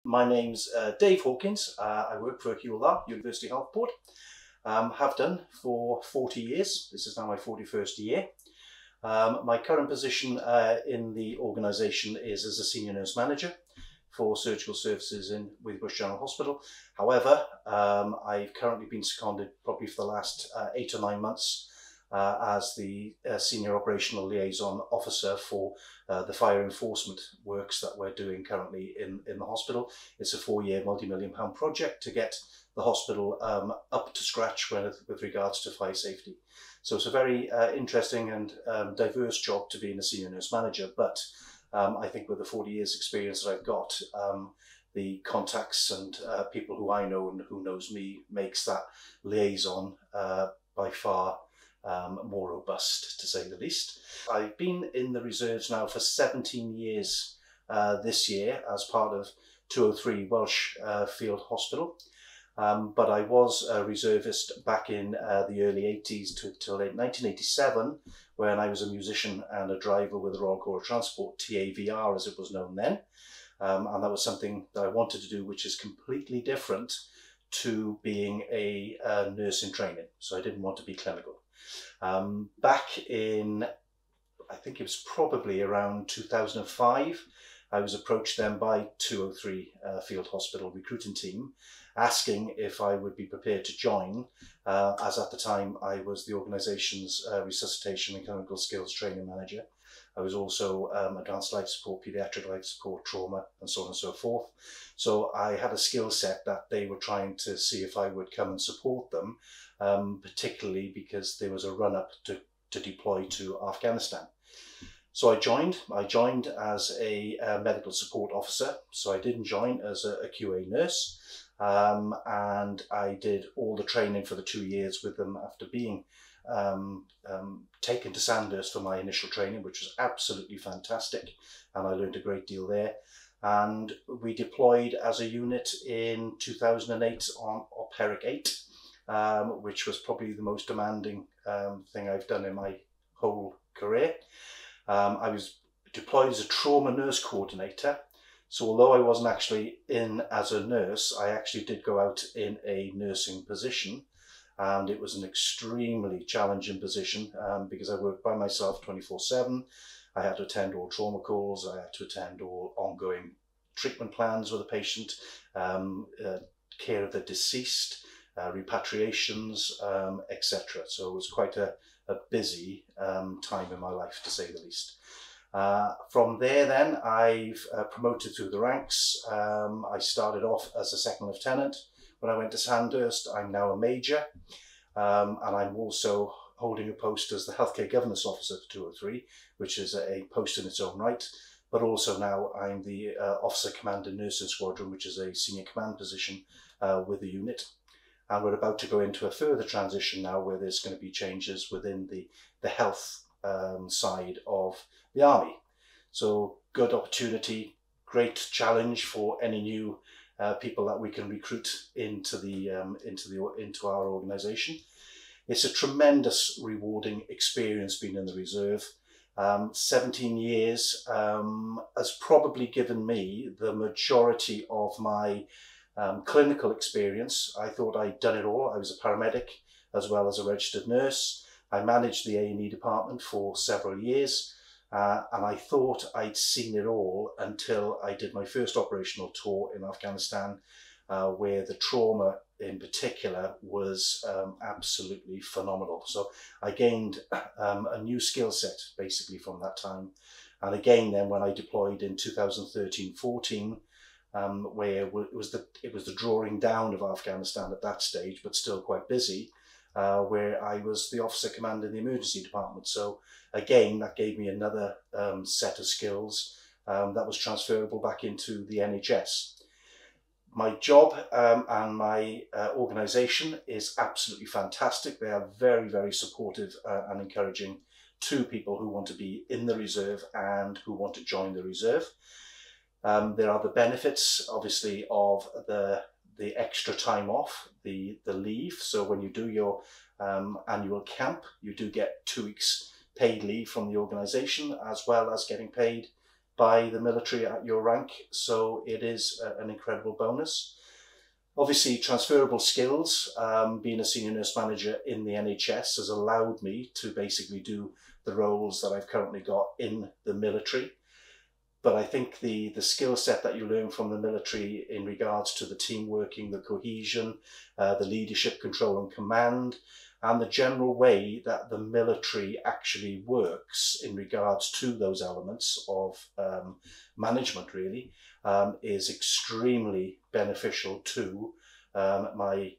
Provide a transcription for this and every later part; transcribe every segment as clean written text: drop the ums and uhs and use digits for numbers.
My name's Dave Hawkins. I work for Cwrdd, University Health Board. Have done for 40 years. This is now my 41st year. My current position in the organisation is as a senior nurse manager for surgical services with Bush General Hospital. However, I've currently been seconded probably for the last 8 or 9 months as the Senior Operational Liaison Officer for the fire enforcement works that we're doing currently in the hospital. It's a 4-year multi-million-pound project to get the hospital up to scratch with regards to fire safety. So it's a very interesting and diverse job to be a senior nurse manager, but I think with the 40 years experience that I've got, the contacts and people who I know and who knows me makes that liaison by far more robust, to say the least. I've been in the reserves now for 17 years this year as part of 203 Welsh Field Hospital, but I was a reservist back in the early 80s till 1987, when I was a musician and a driver with the Royal Corps of Transport, TAVR as it was known then, and that was something that I wanted to do, which is completely different to being a nurse in training, so I didn't want to be clinical. Back in, I think it was probably around 2005, I was approached then by 203 Field Hospital recruiting team asking if I would be prepared to join, as at the time I was the organisation's resuscitation and clinical skills training manager. I was also advanced life support, paediatric life support, trauma, and so on and so forth. So I had a skill set that they were trying to see if I would come and support them, particularly because there was a run-up to deploy to Afghanistan. So I joined as a medical support officer, so I didn't join as a QA nurse, and I did all the training for the 2 years with them after being taken to Sandhurst for my initial training, which was absolutely fantastic, and I learned a great deal there. And we deployed as a unit in 2008 on Operic 8, which was probably the most demanding thing I've done in my whole career. I was deployed as a trauma nurse coordinator, so although I wasn't actually in as a nurse, I actually did go out in a nursing position, and it was an extremely challenging position because I worked by myself 24/7. I had to attend all trauma calls, I had to attend all ongoing treatment plans with the patient, care of the deceased, repatriations, etc. So it was quite a busy time in my life, to say the least. From there then, I've promoted through the ranks. I started off as a second lieutenant. When I went to Sandhurst, I'm now a major, and I'm also holding a post as the Healthcare Governance Officer for 203, which is a post in its own right. But also now I'm the Officer Commander Nursing Squadron, which is a senior command position with the unit. And we're about to go into a further transition now where there's going to be changes within the health side of the Army. So good opportunity, great challenge for any new people that we can recruit into our organisation. It's a tremendous rewarding experience being in the reserve. 17 years has probably given me the majority of my clinical experience. I thought I'd done it all. I was a paramedic as well as a registered nurse. I managed the A&E department for several years, and I thought I'd seen it all until I did my first operational tour in Afghanistan, where the trauma in particular was absolutely phenomenal. So I gained a new skill set basically from that time. And again then when I deployed in 2013-14, where it was the drawing down of Afghanistan at that stage, but still quite busy, where I was the officer commanding the emergency department. So again, that gave me another set of skills that was transferable back into the NHS. My job and my organisation is absolutely fantastic. They are very, very supportive and encouraging to people who want to be in the reserve and who want to join the reserve. There are the benefits, obviously, of the extra time off, the leave. So when you do your annual camp, you do get 2 weeks paid leave from the organisation, as well as getting paid by the military at your rank, so it is an incredible bonus. Obviously, transferable skills, being a senior nurse manager in the NHS has allowed me to basically do the roles that I've currently got in the military. But I think the skill set that you learn from the military in regards to the team working, the cohesion, the leadership, control and command, and the general way that the military actually works in regards to those elements of management really, is extremely beneficial to my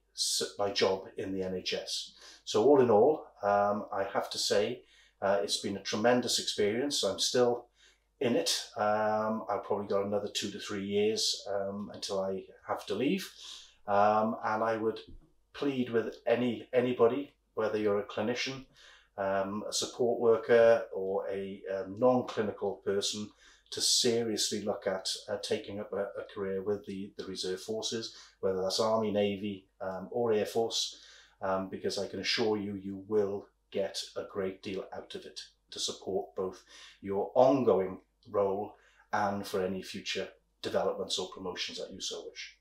job in the NHS. So all in all, I have to say it's been a tremendous experience. I'm still in it. I've probably got another 2 to 3 years until I have to leave, and I would plead with anybody, whether you're a clinician, a support worker or a non-clinical person, to seriously look at taking up a career with the Reserve Forces, whether that's Army, Navy or Air Force, because I can assure you, you will get a great deal out of it to support both your ongoing role and for any future developments or promotions that you so wish.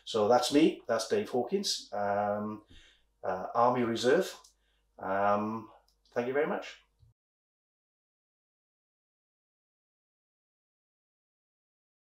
So that's me, that's Dave Hawkins, Army Reserve. Thank you very much.